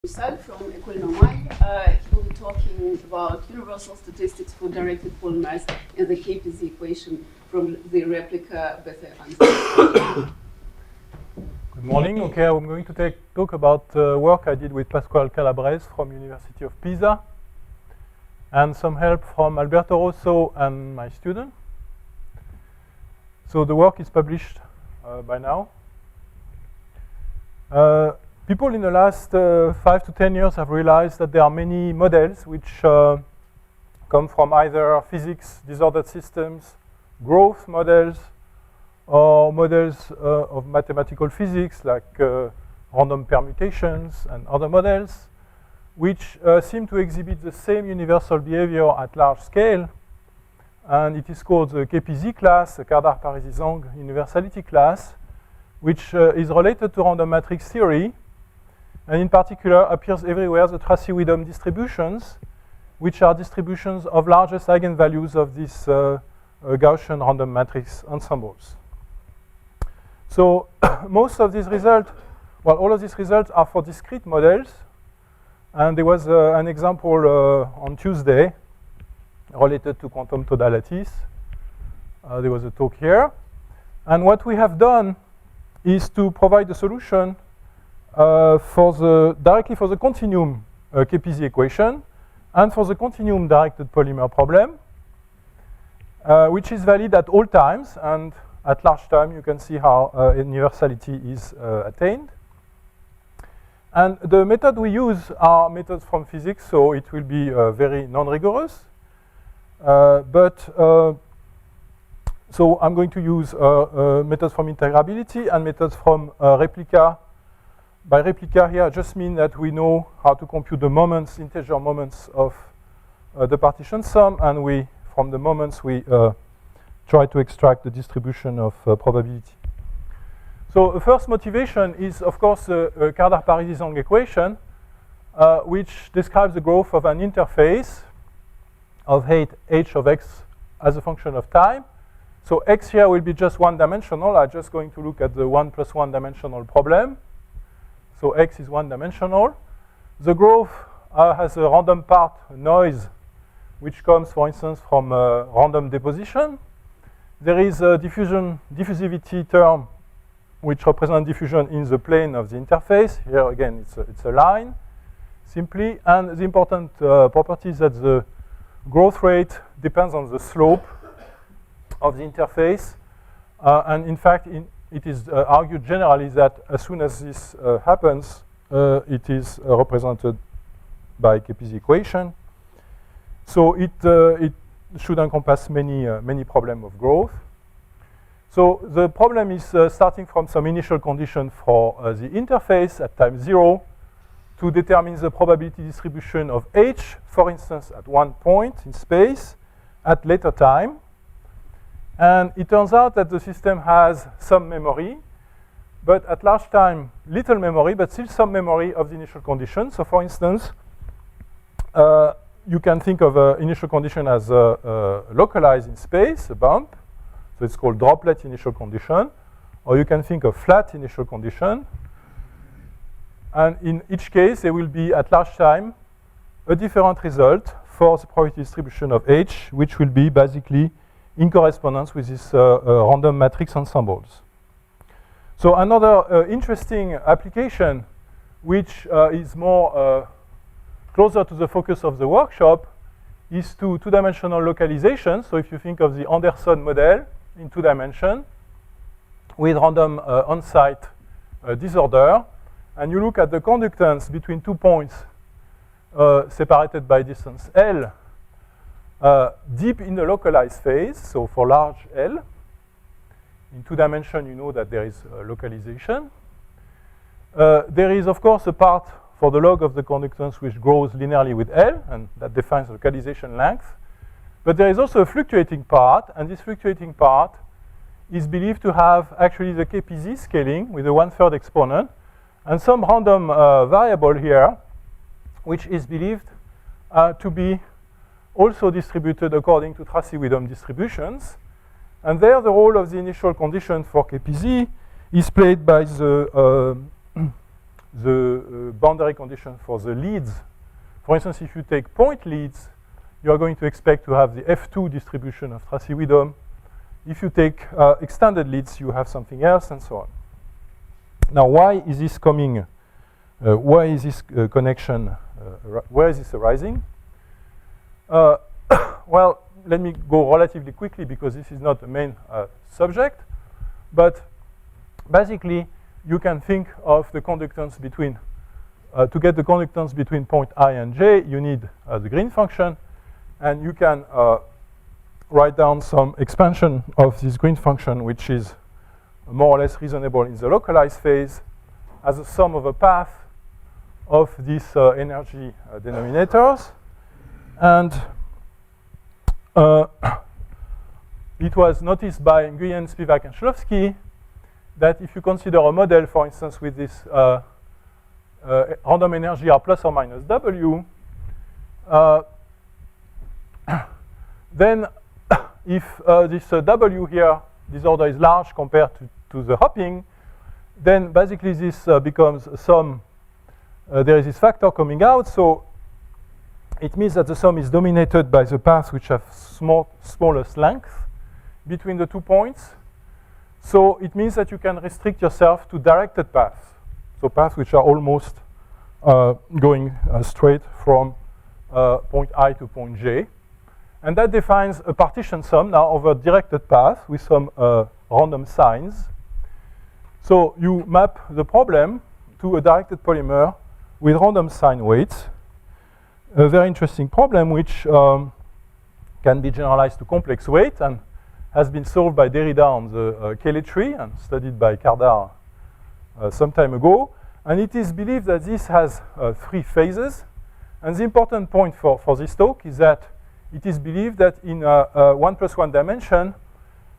Doussal from Ecole Normale. He will be talking about universal statistics for directed polymers and the KPZ equation from the replica Bethe Ansatz. Good morning. Okay, I'm going to talk about work I did with Pasquale Calabrese from University of Pisa and some help from Alberto Rosso and my student. So the work is published by now. People in the last 5 to 10 years have realized that there are many models which come from either physics, disordered systems, growth models, or models of mathematical physics like random permutations and other models, which seem to exhibit the same universal behavior at large scale. And it is called the KPZ class, the Kardar-Parisi-Zhang universality class, which is related to random matrix theory, and in particular appears everywhere the Tracy-Widom distributions, which are distributions of largest eigenvalues of these Gaussian random matrix ensembles. So most of these results, well, all of these results are for discrete models, and there was an example on Tuesday related to quantum todalities. There was a talk here, and what we have done is to provide a solution directly for the continuum KPZ equation and for the continuum directed polymer problem, which is valid at all times, and at large time you can see how universality is attained. And the method we use are methods from physics, so it will be very non-rigorous. So I'm going to use methods from integrability and methods from replica. By replica here, I just mean that we know how to compute the moments, integer moments of the partition sum, and from the moments we try to extract the distribution of probability. So the first motivation is, of course, the Kardar-Parisi-Zhang equation, which describes the growth of an interface of h of x as a function of time. So x here will be just one-dimensional. I'm just going to look at the 1 plus 1 dimensional problem. So x is one-dimensional. The growth has a random part, noise, which comes, for instance, from random deposition. There is a diffusivity term, which represents diffusion in the plane of the interface. Here, again, it's a line, simply. And the important property is that the growth rate depends on the slope of the interface. And in fact, it is argued generally that as soon as this happens, it is represented by KPZ equation. So it should encompass many problems of growth. So the problem is starting from some initial condition for the interface at time 0 to determine the probability distribution of h, for instance, at one point in space at later time. And it turns out that the system has some memory, but at large time, little memory, but still some memory of the initial condition. So for instance, you can think of an initial condition as localized in space, a bump. So it's called droplet initial condition. Or you can think of flat initial condition. And in each case, there will be, at large time, a different result for the probability distribution of h, which will be basically in correspondence with these random matrix ensembles. So another interesting application, which is more closer to the focus of the workshop, is to two-dimensional localization. So if you think of the Anderson model in 2 dimensions with random on-site disorder, and you look at the conductance between 2 points separated by distance L, deep in the localized phase, so for large L. In 2 dimensions, you know that there is localization. There is, of course, a part for the log of the conductance which grows linearly with L, and that defines localization length. But there is also a fluctuating part, and this fluctuating part is believed to have actually the KPZ scaling with a 1/3 exponent, and some random variable here, which is believed to be also distributed according to Tracy-Widom distributions. And there, the role of the initial condition for KPZ is played by the the boundary condition for the leads. For instance, if you take point leads, you are going to expect to have the F2 distribution of Tracy-Widom. If you take extended leads, you have something else, and so on. Now, why is this coming? Why is this connection? Where is this arising? Well, let me go relatively quickly because this is not the main subject. But basically, you can think of the conductance between, to get the conductance between point I and J, you need the Green function. And you can write down some expansion of this Green function, which is more or less reasonable in the localized phase, as a sum of a path of these energy denominators. And it was noticed by Nguyen, Spivak, and Shklovsky that if you consider a model, for instance, with this random energy R plus or minus W, then if this W here, this order is large compared to the hopping, then basically this becomes a sum. There is this factor coming out, so it means that the sum is dominated by the paths which have smallest length between the 2 points. So it means that you can restrict yourself to directed paths, so paths which are almost going straight from point I to point J. And that defines a partition sum now over directed path with some random signs. So you map the problem to a directed polymer with random sign weights. A very interesting problem which can be generalized to complex weight and has been solved by Derrida on the Cayley tree and studied by Kardar some time ago. And it is believed that this has 3 phases. And the important point for this talk is that it is believed that in 1+1 dimension,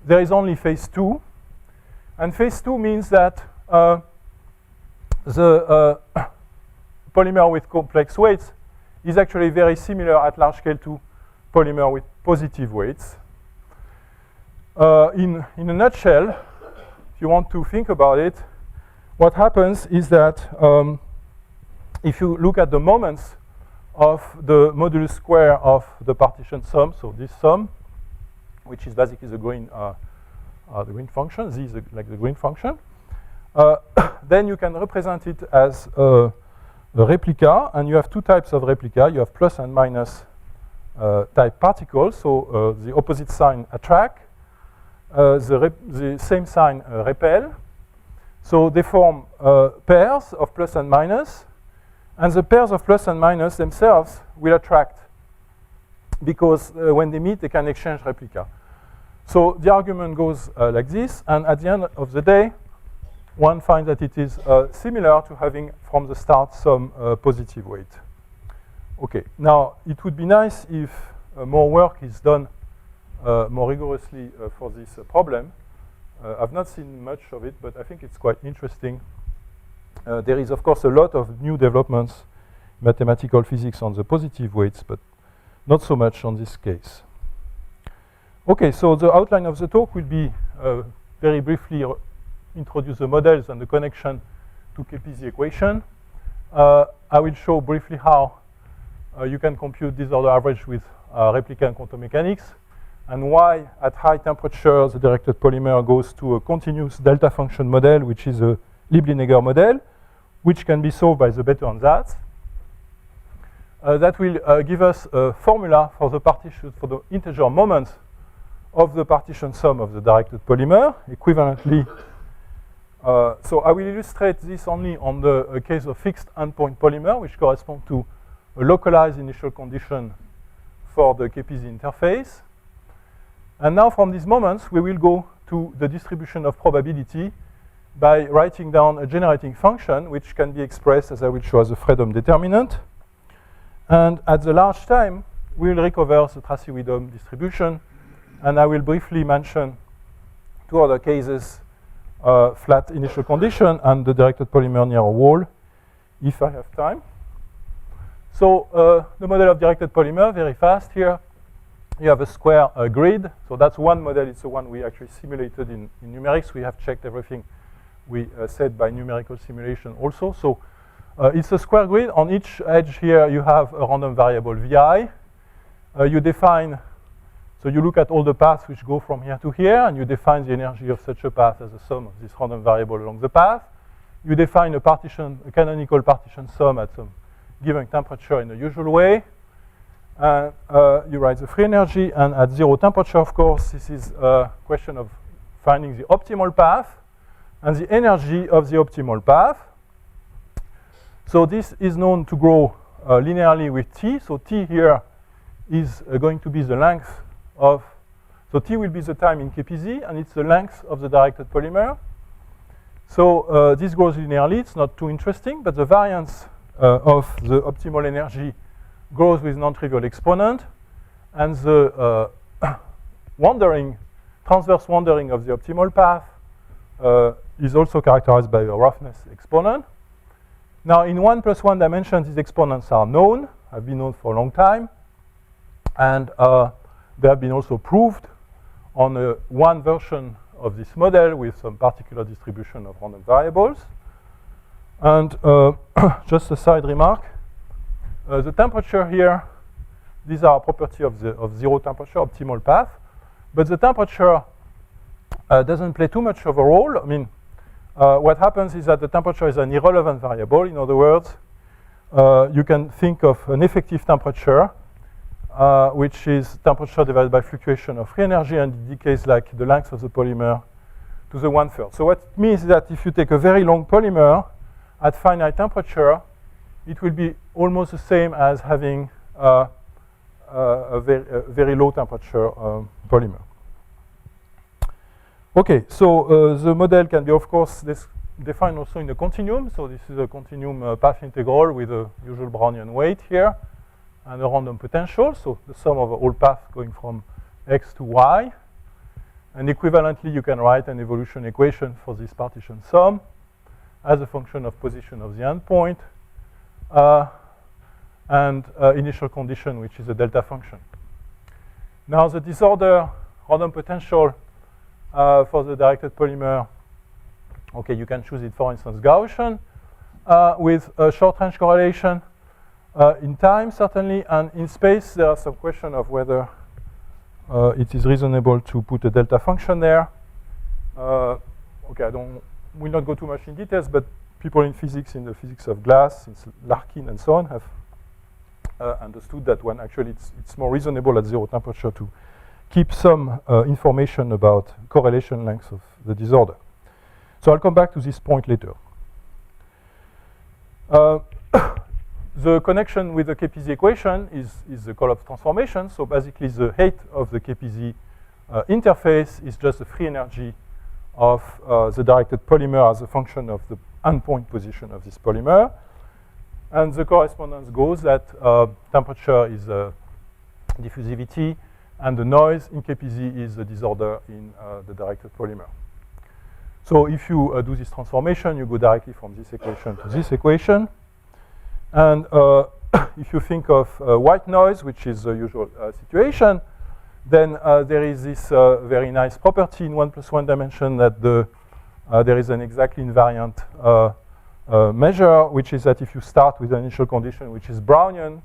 there is only phase 2. And phase 2 means that the polymer with complex weights is actually very similar at large scale to polymer with positive weights. In a nutshell, if you want to think about it, what happens is that if you look at the moments of the modulus square of the partition sum, so this sum, which is basically the Green function, z is like the Green function, then you can represent it as a replica, and you have 2 types of replica. You have plus and minus type particles, so the opposite sign attract, the same sign repel. So they form pairs of plus and minus, and the pairs of plus and minus themselves will attract because when they meet, they can exchange replica. So the argument goes like this, and at the end of the day, one finds that it is similar to having from the start some positive weight. Okay, now it would be nice if more work is done more rigorously for this problem. I've not seen much of it, but I think it's quite interesting. There is, of course, a lot of new developments in mathematical physics on the positive weights, but not so much on this case. Okay, so the outline of the talk will be very briefly introduce the models and the connection to KPZ equation. I will show briefly how you can compute disorder average with replica and quantum mechanics, and why at high temperature the directed polymer goes to a continuous delta function model, which is a Liebling-Egger model, which can be solved by the Bethe Ansatz. That will give us a formula for the partition, for the integer moments of the partition sum of the directed polymer, equivalently. So I will illustrate this only on the case of fixed endpoint polymer, which correspond to a localized initial condition for the KPZ interface. And now from these moments, we will go to the distribution of probability by writing down a generating function, which can be expressed, as I will show, as a Freedom determinant. And at the large time, we will recover the Tracy-Widom distribution. And I will briefly mention 2 other cases, flat initial condition and the directed polymer near a wall, if I have time. So the model of directed polymer, very fast here. You have a square grid. So that's one model. It's the one we actually simulated in numerics. We have checked everything we said by numerical simulation also. So It's a square grid. On each edge here, you have a random variable vi. You define, so you look at all the paths which go from here to here, and you define the energy of such a path as a sum of this random variable along the path. You define a canonical partition sum at some given temperature in the usual way. And you write the free energy, and at 0 temperature, of course, this is a question of finding the optimal path and the energy of the optimal path. So this is known to grow linearly with T. So T here is going to be the length of, so T will be the time in KPZ, and it's the length of the directed polymer. So this grows linearly. It's not too interesting, but the variance of the optimal energy grows with non-trivial exponent, and the transverse wandering of the optimal path is also characterized by a roughness exponent. Now, in 1 + 1 dimension, these exponents are known, have been known for a long time, and they have been also proved on one version of this model with some particular distribution of random variables. And just a side remark, the temperature here, these are a property of 0 temperature, optimal path, but the temperature doesn't play too much of a role. I mean, what happens is that the temperature is an irrelevant variable. In other words, you can think of an effective temperature, which is temperature divided by fluctuation of free energy, and it decays like the length of the polymer to the 1/3. So what it means is that if you take a very long polymer at finite temperature, it will be almost the same as having a very low temperature polymer. Okay, so the model can be, of course, defined also in a continuum. So this is a continuum path integral with a usual Brownian weight here and a random potential. So the sum of all paths going from x to y. And equivalently, you can write an evolution equation for this partition sum as a function of position of the endpoint and initial condition, which is a delta function. Now, the disorder random potential for the directed polymer, okay, you can choose it, for instance, Gaussian, with a short-range correlation in time, certainly, and in space, there are some question of whether it is reasonable to put a delta function there. Okay, will not go too much in details, but people in physics, in the physics of glass, since Larkin and so on, have understood that when actually it's more reasonable at 0 temperature to keep some information about correlation lengths of the disorder. So I'll come back to this point later. The connection with the KPZ equation is the Kolop's transformation. So basically, the height of the KPZ interface is just the free energy of the directed polymer as a function of the endpoint position of this polymer. And the correspondence goes that temperature is diffusivity, and the noise in KPZ is the disorder in the directed polymer. So if you do this transformation, you go directly from this equation to this equation. And if you think of white noise, which is the usual situation, then there is this very nice property in 1 + 1 dimension that there is an exactly invariant measure, which is that if you start with an initial condition, which is Brownian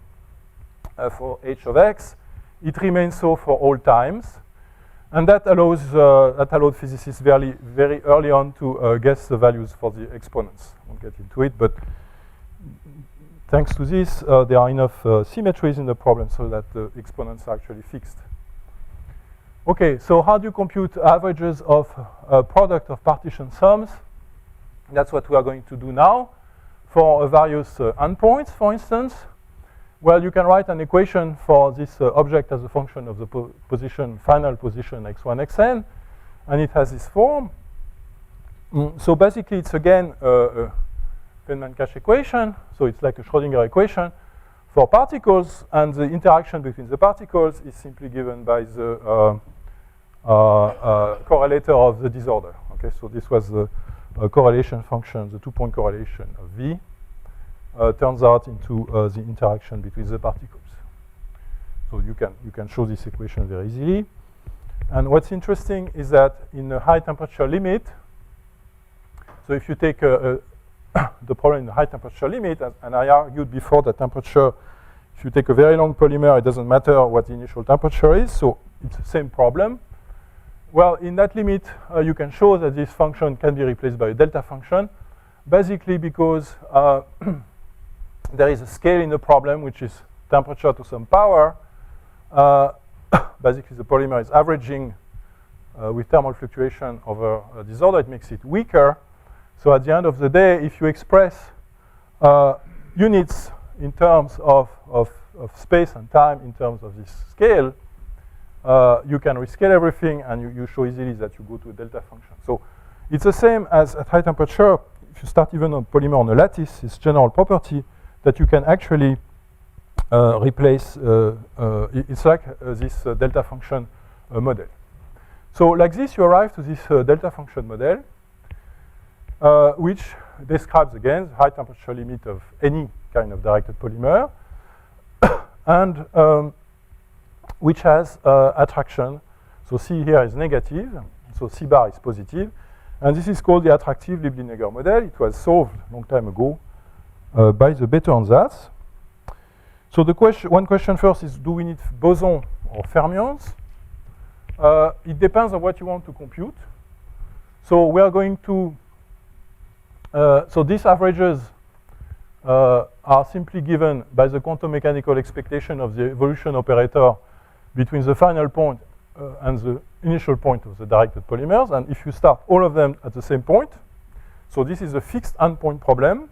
for h of x, it remains so for all times. And that allowed physicists very early on to guess the values for the exponents. I won't get into it, but thanks to this, there are enough symmetries in the problem so that the exponents are actually fixed. Okay, so how do you compute averages of a product of partition sums? That's what we are going to do now for various endpoints, for instance. Well, you can write an equation for this object as a function of the final position x1, xn, and it has this form. So basically, it's again a Feynman-Cache equation. So it's like a Schrödinger equation for particles, and the interaction between the particles is simply given by the correlator of the disorder. Okay, so this was the correlation function, the 2-point correlation of V. Turns out into the interaction between the particles. So you can show this equation very easily. And what's interesting is that in a high temperature limit, so if you take a the problem in the high temperature limit, and I argued before that temperature, if you take a very long polymer, it doesn't matter what the initial temperature is, so it's the same problem. Well, in that limit, you can show that this function can be replaced by a delta function, basically because there is a scale in the problem, which is temperature to some power. Basically, the polymer is averaging with thermal fluctuation over a disorder. It makes it weaker. So at the end of the day, if you express units in terms of space and time in terms of this scale, you can rescale everything, and you show easily that you go to a delta function. So it's the same as at high temperature. If you start even on polymer on a lattice, it's general property that you can actually replace. It's like this delta function model. So like this, you arrive to this delta function model, which describes, again, the high temperature limit of any kind of directed polymer, and which has attraction. So C here is negative, so C bar is positive, and this is called the attractive Liebling-Neger model. It was solved a long time ago by the Bethe Ansatz. So the one question first is, do we need boson or fermions? It depends on what you want to compute. So we are going to, so these averages are simply given by the quantum mechanical expectation of the evolution operator between the final point and the initial point of the directed polymers. And if you start all of them at the same point, so this is a fixed endpoint problem,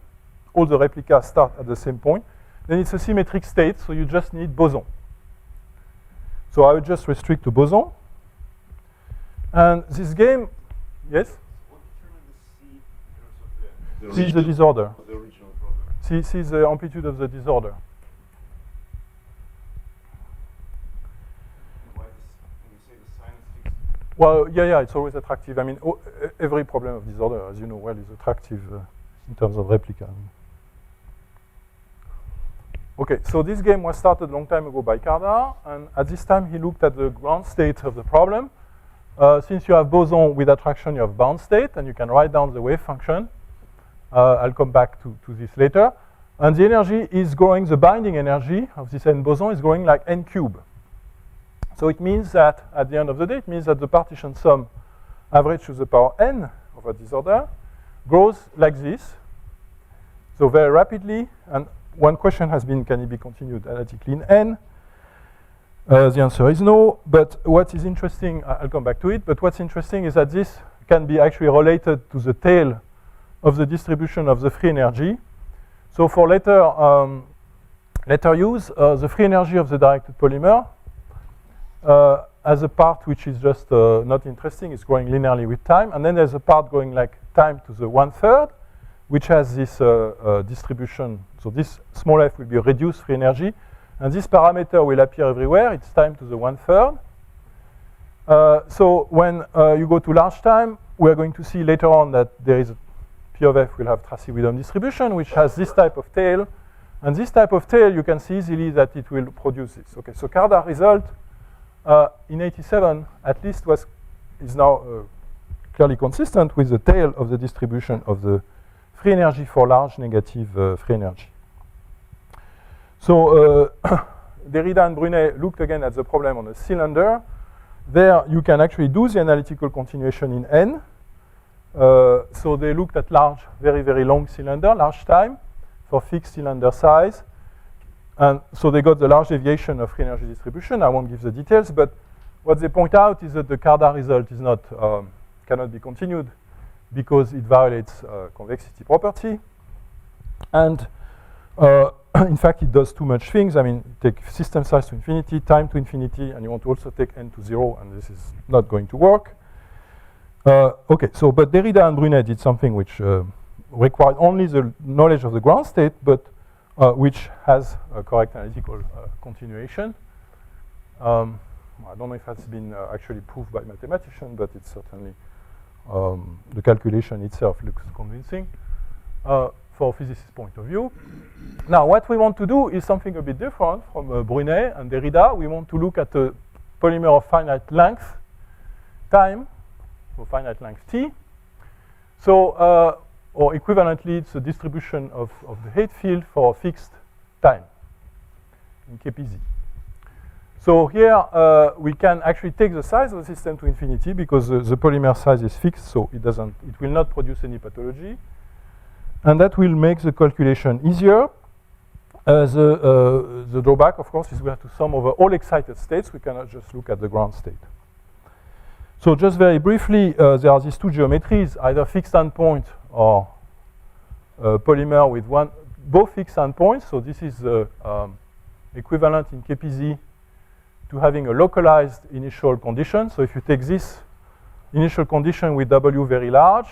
all the replicas start at the same point, then it's a symmetric state, so you just need boson. So I will just restrict to boson. And this game, yes? What determines the C in terms of C is the disorder. the original problem? C is the amplitude of the disorder. And why this, when you say the sign is fixed? Well, yeah, it's always attractive. I mean, every problem of disorder, as you know well, is attractive in terms of replica. Okay, so this game was started a long time ago by Kardar, and at this time he looked at the ground state of the problem. Since you have boson with attraction, you have bound state, and you can write down the wave function. I'll come back to this later. And the energy is growing, the binding energy of this n boson is growing like n cube. So it means that, at the end of the day, it means that the partition sum average to the power n of a disorder grows like this. So very rapidly, and one question has been, can it be continued analytically in n? The answer is no, but what is interesting, I'll come back to it, but what's interesting is that this can be actually related to the tail of the distribution of the free energy. So for later use, the free energy of the directed polymer as a part which is just not interesting, is growing linearly with time, and then there's a part going like time to the 1/3, which has this distribution. So this small f will be reduced free energy, and this parameter will appear everywhere. It's time to the 1/3. So when you go to large time, we're going to see later on that there is a P of f will have Tracy-Widom distribution, which has this type of tail. And this type of tail, you can see easily that it will produce this. Okay, so Kardar result in 87 at least is now clearly consistent with the tail of the distribution of the free energy for large negative free energy. So Derrida and Brunet looked again at the problem on a cylinder. There you can actually do the analytical continuation in n. So they looked at large, very, very long cylinder, large time for fixed cylinder size. And so they got the large deviation of free energy distribution. I won't give the details, but what they point out is that the Kardar result is not, cannot be continued because it violates convexity property. And in fact, it does too much things. I mean, take system size to infinity, time to infinity, and you want to also take n to 0, and this is not going to work. Okay, so but Derrida and Brunet did something which required only the knowledge of the ground state, but which has a correct analytical continuation. I don't know if that's been actually proved by mathematicians, but it's certainly the calculation itself looks convincing for a physicist point of view. Now, what we want to do is something a bit different from Brunet and Derrida. We want to look at a polymer of finite length time, so finite length t. So or equivalently, it's the distribution of the height field for a fixed time in KPZ. So here we can actually take the size of the system to infinity because the polymer size is fixed, so it will not produce any pathology. And that will make the calculation easier. The drawback, of course, is we have to sum over all excited states. We cannot just look at the ground state. So just very briefly, there are these two geometries, either fixed endpoint or polymer with both fixed endpoints. So this is the equivalent in KPZ to having a localized initial condition. So if you take this initial condition with W very large,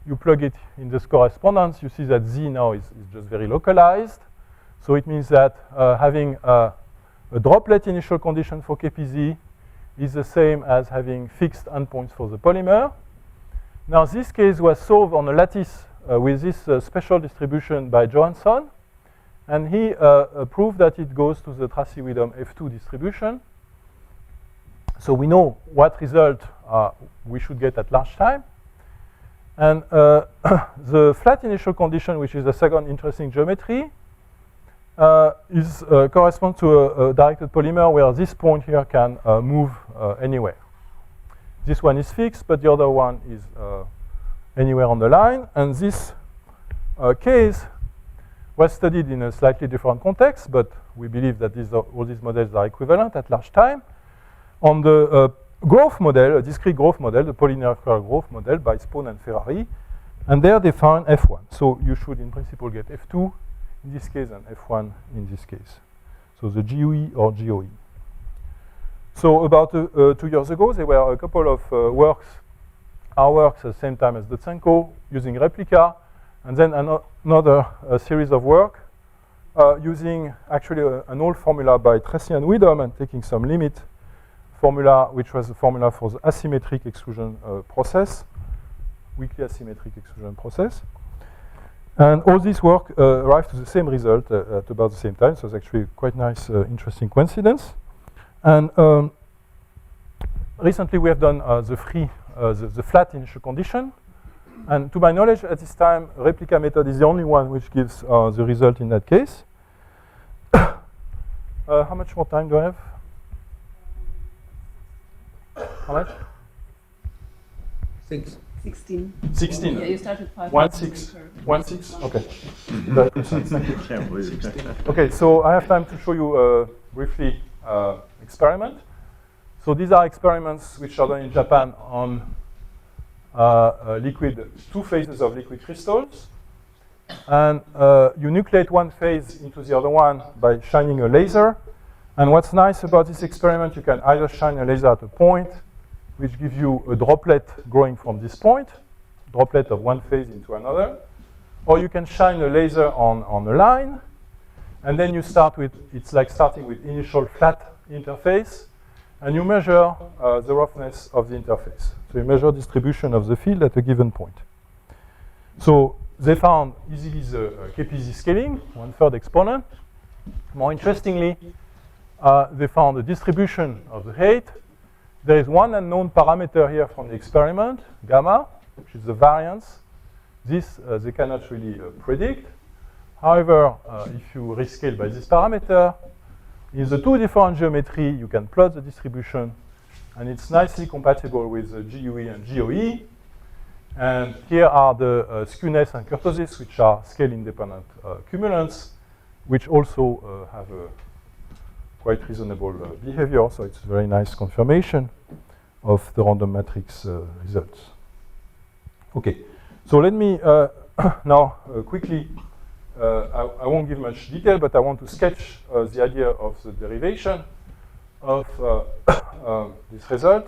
you plug it in this correspondence, you see that Z now is just very localized. So it means that having a droplet initial condition for KPZ is the same as having fixed endpoints for the polymer. Now this case was solved on a lattice with this special distribution by Johansson. And he proved that it goes to the Tracy-Widom F2 distribution. So we know what result we should get at large time. And the flat initial condition, which is the second interesting geometry, corresponds to a directed polymer where this point here can move anywhere. This one is fixed, but the other one is anywhere on the line. And this case was studied in a slightly different context, but we believe that all these models are equivalent at large time. On the growth model, a discrete growth model, the polynomial growth model by Spohn and Ferrari, and there they found F1. So you should, in principle, get F2 in this case and F1 in this case. So the GUE or GOE. So about 2 years ago, there were a couple of our works at the same time as Dutsenko using replica, and then another series of work using actually an old formula by Tracy and Widom and taking some limit formula, which was the formula for the asymmetric exclusion process, weakly asymmetric exclusion process. And all this work arrived to the same result at about the same time, so it's actually quite nice, interesting coincidence. And recently we have done the flat initial condition. And to my knowledge, at this time, replica method is the only one which gives the result in that case. How much more time do I have? How much? 16. 16. Yeah, you started 5 1 minutes 6. later. 1 6. Okay. Can't believe it. Okay. So I have time to show you briefly experiment. So these are experiments which are done in Japan on two phases of liquid crystals, and you nucleate one phase into the other one by shining a laser. And what's nice about this experiment, you can either shine a laser at a point, which gives you a droplet growing from this point, droplet of one phase into another, or you can shine a laser on a line, and then you start with, it's like starting with initial flat interface, and you measure the roughness of the interface. So you measure distribution of the field at a given point. So they found easily the KPZ scaling, 1/3 exponent. More interestingly, they found the distribution of the height. There is one unknown parameter here from the experiment, gamma, which is the variance. This they cannot really predict. However, if you rescale by this parameter, in the two different geometry, you can plot the distribution, and it's nicely compatible with the GUE and GOE. And here are the skewness and kurtosis, which are scale-independent cumulants, which also have a quite reasonable behavior. So it's a very nice confirmation of the random matrix results. Okay, so let me now quickly, I won't give much detail, but I want to sketch the idea of the derivation of this result.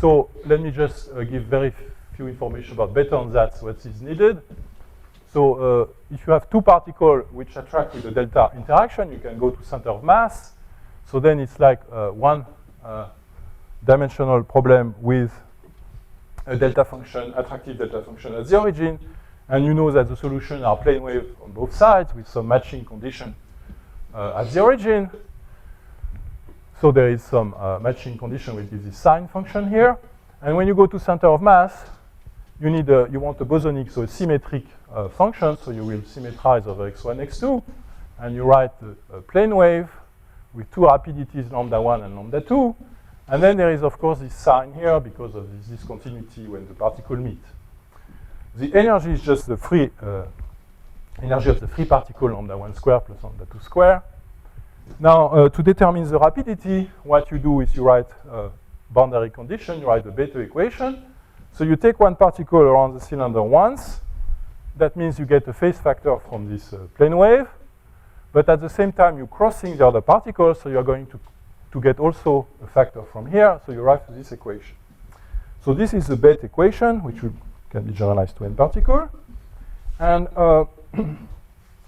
So let me just give very few information about Bethe Ansatz, what is needed. So if you have two particles which attract with a delta interaction, you can go to center of mass. So then it's like one dimensional problem with a delta function, attractive delta function at the origin. And you know that the solutions are plane wave on both sides with some matching condition at the origin. So there is some matching condition which is this sine function here. And when you go to center of mass, you want a bosonic, so a symmetric function, so you will symmetrize over x1, x2, and you write a plane wave with two rapidities, lambda 1 and lambda 2, and then there is, of course, this sign here because of this discontinuity when the particles meet. The energy is just the free energy of the free particle, lambda 1 square plus lambda 2 square. Now, to determine the rapidity, what you do is you write a boundary condition, you write the Bethe equation. So you take one particle around the cylinder once. That means you get a phase factor from this plane wave. But at the same time, you're crossing the other particles, so you're going to get also a factor from here. So you arrive to this equation. So this is the Bethe equation, which can be generalized to n particle. And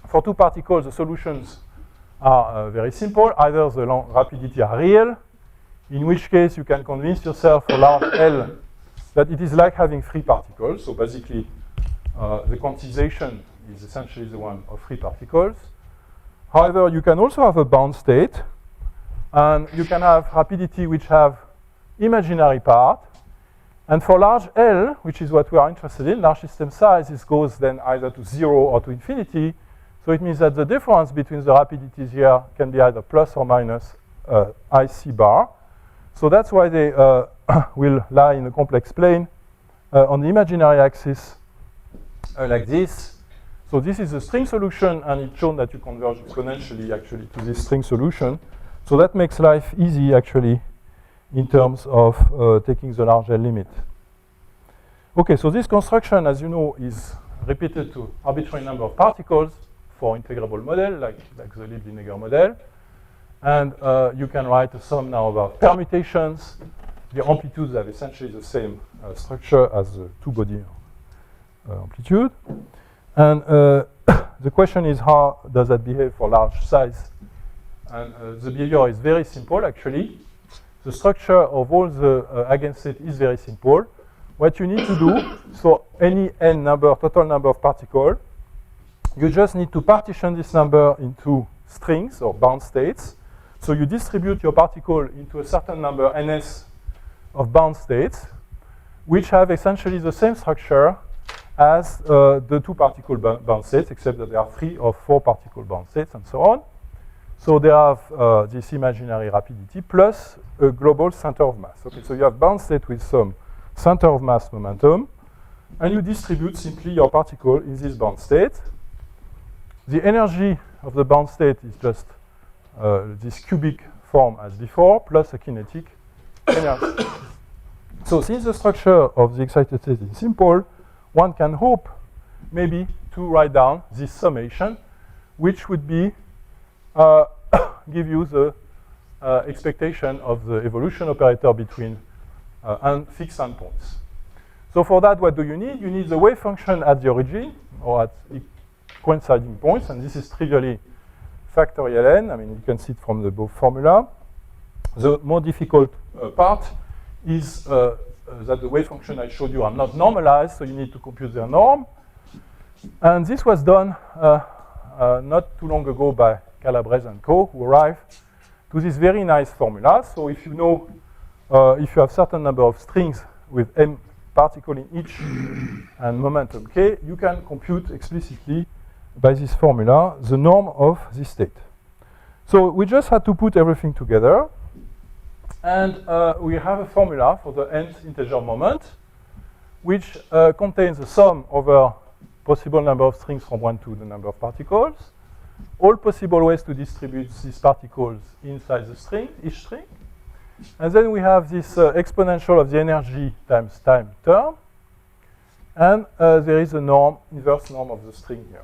for two particles, the solutions are very simple. Either the rapidity are real, in which case you can convince yourself for large L that it is like having free particles. So basically, the quantization is essentially the one of free particles. However, you can also have a bound state, and you can have rapidity which have imaginary part. And for large L, which is what we are interested in, large system size, this goes then either to 0 or to infinity. So it means that the difference between the rapidities here can be either plus or minus IC bar. So that's why they will lie in a complex plane on the imaginary axis like this. So this is a string solution, and it's shown that you converge exponentially actually to this string solution. So that makes life easy actually in terms of taking the large L limit. Okay, so this construction, as you know, is repeated to arbitrary number of particles for integrable model, like the Liebling-Neger model. And you can write a sum now about permutations. The amplitudes have essentially the same structure as the two-body amplitude. And the question is, how does that behave for large size? And the behavior is very simple, actually. The structure of all the eigenstate is very simple. What you need to do, so any n number, total number of particles, you just need to partition this number into strings or bound states. So you distribute your particle into a certain number, ns, of bound states, which have essentially the same structure as the two particle bound states, except that there are 3 or 4 particle bound states, and so on. So they have this imaginary rapidity plus a global center of mass. Okay, so you have bound state with some center of mass momentum, and you distribute simply your particle in this bound state. The energy of the bound state is just this cubic form as before, plus a kinetic energy. So since the structure of the excited state is simple, one can hope maybe to write down this summation, which would be give you the expectation of the evolution operator between fixed endpoints. So for that, what do you need? You need the wave function at the origin, or at coinciding points, and this is trivially factorial n. I mean, you can see it from the above formula. The more difficult part is that the wave function I showed you are not normalized, so you need to compute their norm. And this was done not too long ago by Calabrese and co, who arrived to this very nice formula. So if you know, if you have certain number of strings with m particle in each and momentum k, you can compute explicitly by this formula the norm of this state. So we just had to put everything together, and we have a formula for the nth integer moment, which contains a sum over possible number of strings from 1 to the number of particles, all possible ways to distribute these particles inside the string, each string. And then we have this exponential of the energy times time term. And there is a norm, inverse norm of the string here.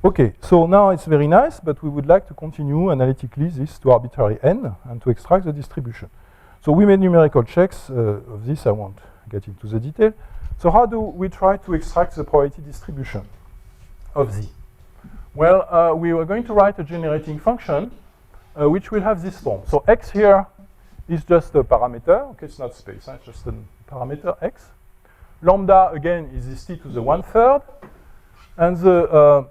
Okay, so now it's very nice, but we would like to continue analytically this to arbitrary n and to extract the distribution. So we made numerical checks of this. I won't get into the detail. So how do we try to extract the probability distribution of z? Well, we were going to write a generating function which will have this form. So x here is just a parameter. Okay, it's not space, it's just a parameter x. Lambda, again, is this t to the 1/3. And the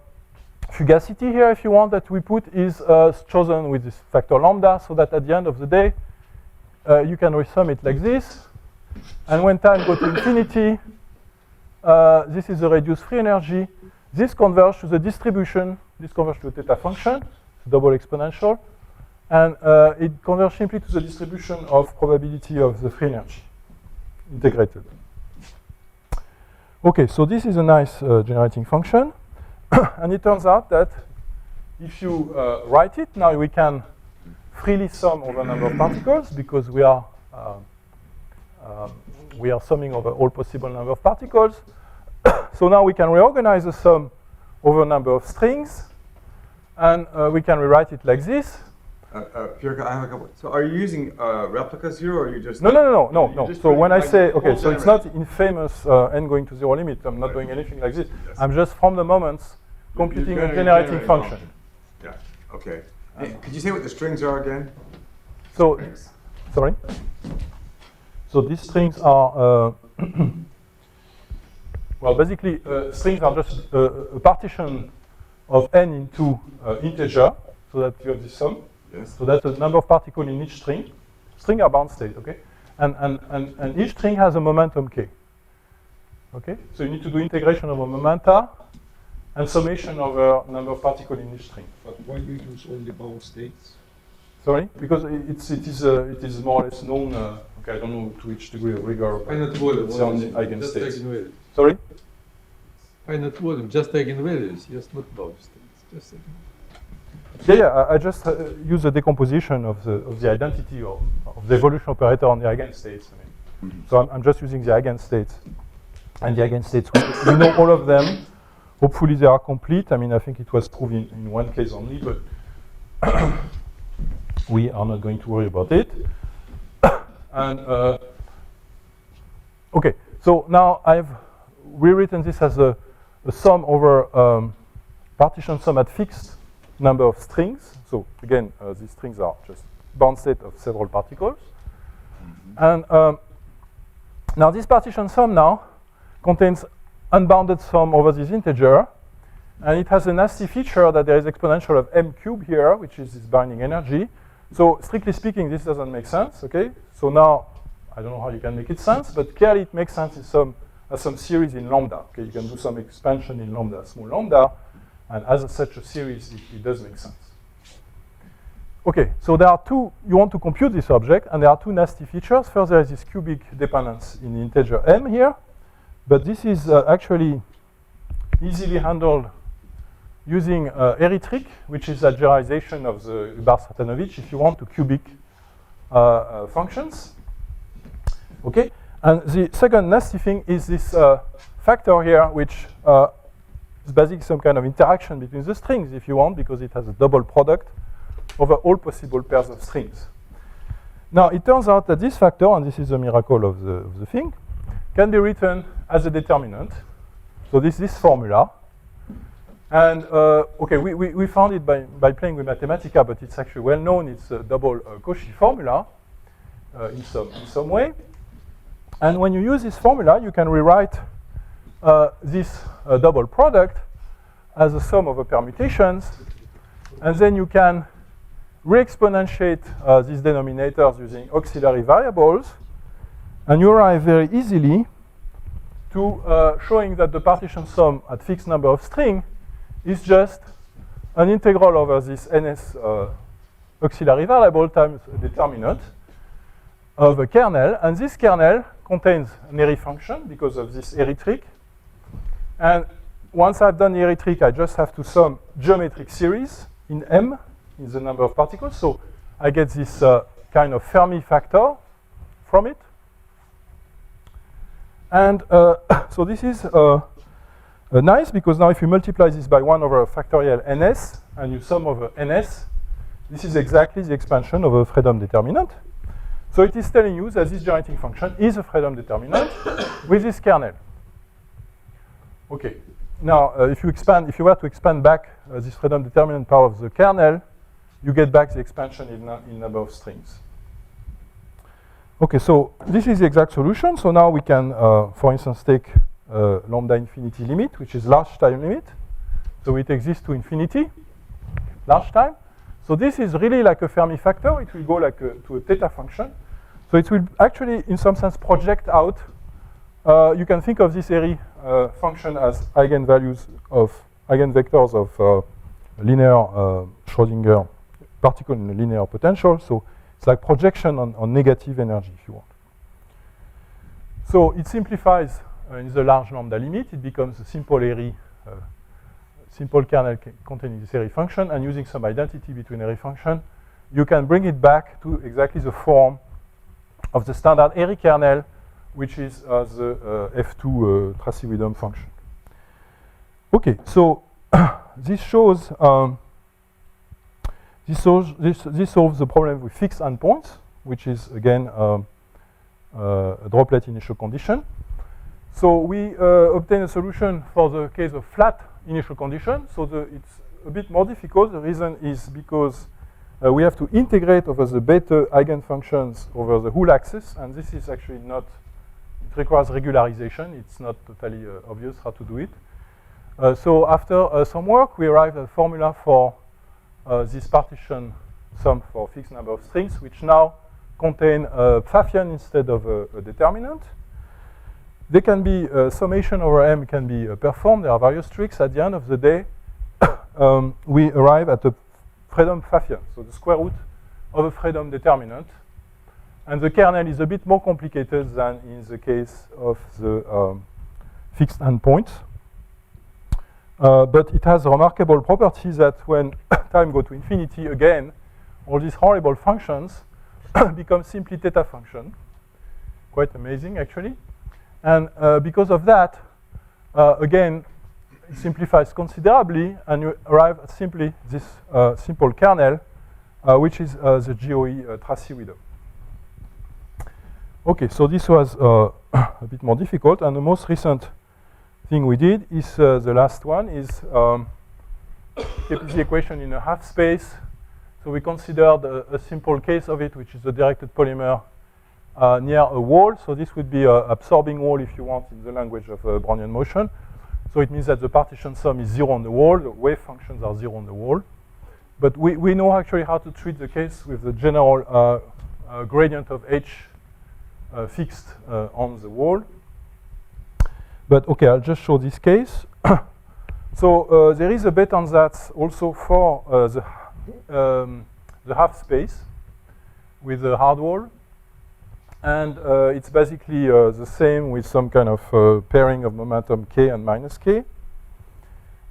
fugacity here, if you want, that we put is chosen with this factor lambda, so that at the end of the day, you can resum it like this. And when time goes to infinity, This is the reduced free energy. This converges to the distribution. This converges to a theta function, double exponential. And it converges simply to the distribution of probability of the free energy integrated. Okay, so this is a nice generating function. And it turns out that if you write it, now we can freely sum over a number of particles because we are summing over all possible number of particles. So now we can reorganize the sum over a number of strings, and we can rewrite it like this. Pierre, I have a couple. So are you using replicas here, or are you just... No. So when I say, okay, so it's not infamous n going to zero limit. I'm not doing anything like this. Yes. I'm just from the moments computing a generating function. Yeah, okay. Could you say what the strings are again? So, sorry? So these strings are, well, basically, strings are just a partition of n into integer, so that you have this sum. Yes. So that's the number of particles in each string. String are bound state, okay? And each string has a momentum k. Okay? So you need to do integration over momenta and summation over number of particles in each string. But why do you use only bound states? Sorry? Because it is more or less known, okay, I don't know to which degree of rigor, but it's on the eigenstates. Sorry? Finite volume, just eigenvalues, yes, not bound states. Just Yeah, I just use the decomposition of the identity of the evolution operator on the eigenstates. I mean. So I'm just using the eigenstates. And the eigenstates, we know all of them. Hopefully they are complete. I mean, I think it was proven in one case only, but we are not going to worry about it. And okay, so now I've rewritten this as a sum over partition sum at fixed number of strings. So again, these strings are just bound state of several particles. And now this partition sum now contains unbounded sum over this integer, and it has a nasty feature that there is exponential of m cubed here, which is this binding energy. So strictly speaking, this doesn't make sense, okay? So now, I don't know how you can make it sense, but clearly it makes sense in some series in lambda, okay? You can do some expansion in lambda, small lambda, and as such a series, it does make sense. Okay, so there are two, you want to compute this object, and there are two nasty features. First, there is this cubic dependence in the integer m here, but this is actually easily handled using Erythric, which is a generalization of the Ubar-Stratanovich, if you want, to cubic functions. Okay, and the second nasty thing is this factor here, which is basically some kind of interaction between the strings, if you want, because it has a double product over all possible pairs of strings. Now, it turns out that this factor, and this is the miracle of the thing, can be written as a determinant. So this formula. And okay, we found it by playing with Mathematica, but it's actually well known. It's a double Cauchy formula in some way. And when you use this formula, you can rewrite this double product as a sum of the permutations, and then you can re-exponentiate these denominators using auxiliary variables, and you arrive very easily to showing that the partition sum at fixed number of string is just an integral over this ns auxiliary variable times a determinant of a kernel, and this kernel contains an Ery function because of this Erythric. And once I've done the Erythric, I just have to sum geometric series in M, in the number of particles. So I get this kind of Fermi factor from it. And so this is nice, because now if you multiply this by 1 over factorial ns, and you sum over ns, this is exactly the expansion of a Freedom determinant. So it is telling you that this generating function is a Freedom determinant with this kernel. Okay. Now, if you were to expand back this Freedom determinant power of the kernel, you get back the expansion in number of strings. Okay, so this is the exact solution. So now we can, for instance, take lambda infinity limit, which is large time limit. So it exists to infinity, large time. So this is really like a Fermi factor. It will go like to a theta function. So it will actually, in some sense, project out you can think of this airy function as eigenvalues of eigenvectors of linear Schrödinger particle in a linear potential. So it's like projection on negative energy, if you want. So it simplifies in the large lambda limit. It becomes a simple airy, simple kernel containing this airy function, and using some identity between airy function, you can bring it back to exactly the form of the standard airy kernel, which is the F2 Tracy-Widom function. Okay, so this shows this solves the problem with fixed endpoints, which is again a droplet initial condition. So we obtain a solution for the case of flat initial condition. So it's a bit more difficult. The reason is because we have to integrate over the Bethe eigenfunctions over the whole axis, and this is actually not, it requires regularization. It's not totally obvious how to do it. So after some work, we arrive at a formula for this partition sum for fixed number of strings, which now contain a Pfaffian instead of a determinant. They can be, summation over M can be performed. There are various tricks. At the end of the day, we arrive at a Freedom Pfaffian, so the square root of a Freedom determinant. And the kernel is a bit more complicated than in the case of the fixed endpoints. But it has a remarkable property that when time goes to infinity, again, all these horrible functions become simply theta function. Quite amazing, actually. And because of that, again, it simplifies considerably, and you arrive at simply this simple kernel, which is the GOE Tracy-Widom. Okay, so this was a bit more difficult, and the most recent thing we did is the last one is KPZ equation in a half space. So we considered a simple case of it, which is a directed polymer near a wall. So this would be an absorbing wall, if you want, in the language of Brownian motion. So it means that the partition sum is 0 on the wall. The wave functions are 0 on the wall. But we know actually how to treat the case with the general gradient of H fixed on the wall. But OK, I'll just show this case. So there is a Bethe Ansatz also for the half space with a hard wall. And it's basically the same with some kind of pairing of momentum k and minus k.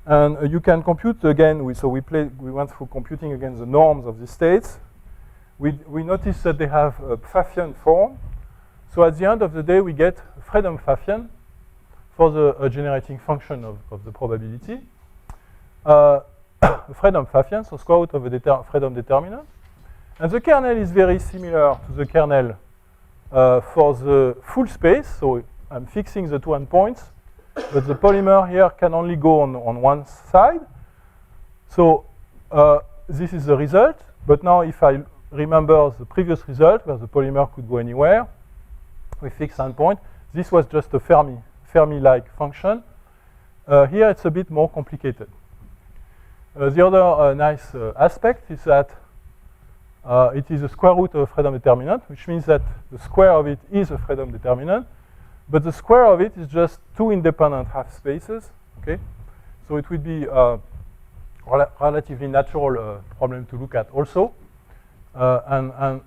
And you can compute again. We went through computing again the norms of the states. We noticed that they have a Pfaffian form. So at the end of the day, we get Freedom Pfaffian for the generating function of the probability. Freedom Pfaffian, so square root of a Freedom determinant. And the kernel is very similar to the kernel for the full space. So I'm fixing the two endpoints, but the polymer here can only go on one side. So this is the result. But now if I remember the previous result, where the polymer could go anywhere with fixed endpoint, this was just a Fermi-like function. Here it's a bit more complicated. The other nice aspect is that it is a square root of a Freedom determinant, which means that the square of it is a Freedom determinant, but the square of it is just two independent half spaces. Okay, so it would be a relatively natural problem to look at also, and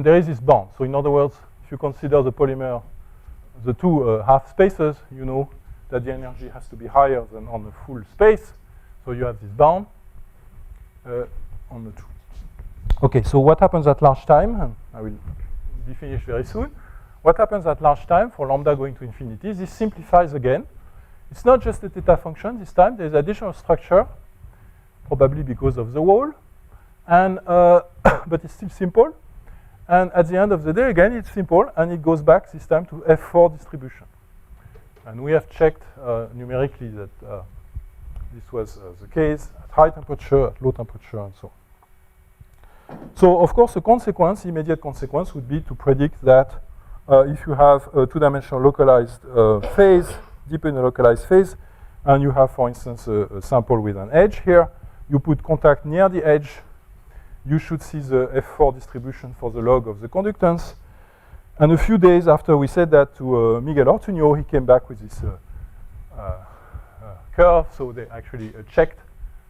there is this bound. So in other words, if you consider the polymer, the two half spaces, you know that the energy has to be higher than on the full space. So you have this bound on the two. Okay, so what happens at large time? And I will be finished very soon. What happens at large time for lambda going to infinity? This simplifies again. It's not just a theta function this time. There's additional structure, probably because of the wall, and but it's still simple. And at the end of the day, again, it's simple, and it goes back this time to F4 distribution. And we have checked numerically that this was the case at high temperature, at low temperature, and so on. So, of course, the consequence, immediate consequence, would be to predict that if you have a two-dimensional localized phase, deep in a localized phase, and you have, for instance, a sample with an edge here, you put contact near the edge, you should see the F4 distribution for the log of the conductance. And a few days after we said that to Miguel Ortuño, he came back with this curve. So they actually checked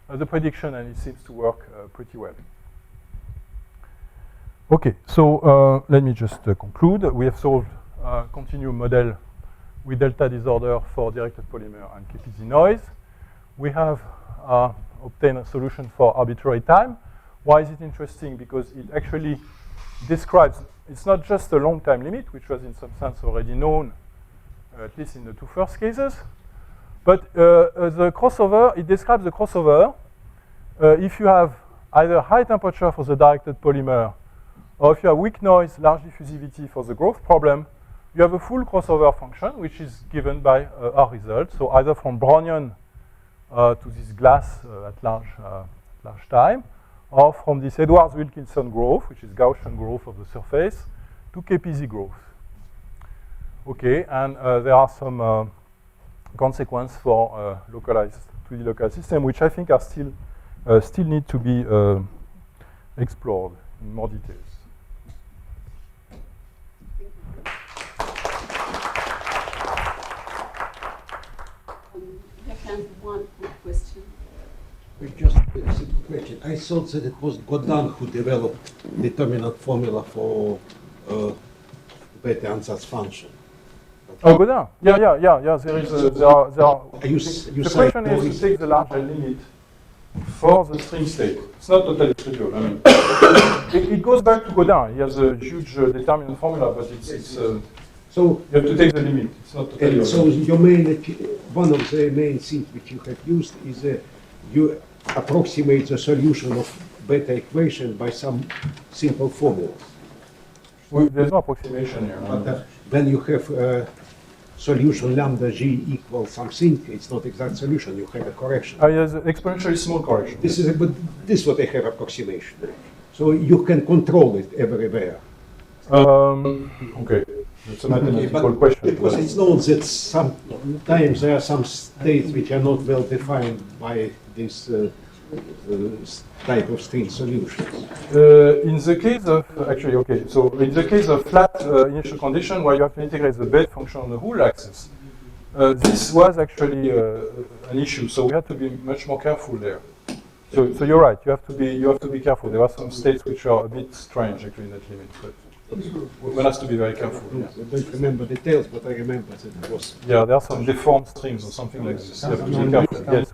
the prediction, and it seems to work pretty well. Okay, so let me just conclude. We have solved a continuum model with delta disorder for directed polymer and KPZ noise. We have obtained a solution for arbitrary time. Why is it interesting? Because it actually describes, it's not just a long time limit, which was in some sense already known, at least in the two first cases, but the crossover, it describes the crossover if you have either high temperature for the directed polymer, or if you have weak noise, large diffusivity for the growth problem, you have a full crossover function, which is given by our result. So either from Brownian to this glass at large time, or from this Edwards-Wilkinson growth, which is Gaussian growth of the surface, to KPZ growth. Okay, and there are some consequences for localized 3D localized system, which I think are still need to be explored in more details. One quick question. Just a simple question. I thought that it was Godin who developed determinant formula for Bethe Ansatz function. Oh, Godin. Yeah. There is. There are. You The question is to take the larger limit for the string state. It's not totally trivial. I mean, it goes back to Godin. He has a huge determinant formula, but it's so you have to take the limit. It's not totally. and so your main one of the main things which you have used is you approximate the solution of Bethe equation by some simple formulas. There's no approximation here. But then you have solution lambda g equals something. It's not exact solution. You have a correction. Yes, exponentially small correction. This is but this is what I have approximation. So you can control it everywhere. Okay, that's a mathematical question. Because it's known that sometimes there are some states which are not well defined by this type of string solutions. In the case of, actually, okay, so in the case of flat initial condition where you have to integrate the Bethe function on the whole axis, this was actually an issue, so we had to be much more careful there. So you're right, you have to be careful. There are some states which are a bit strange actually in that limit, but one has to be very careful. I don't remember details, but I remember that it was. Yeah, there are some deformed strings or something like this. You have to be careful. Yes,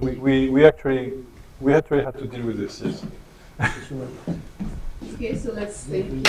we actually had to deal with this. Yes. Okay, so let's stay here.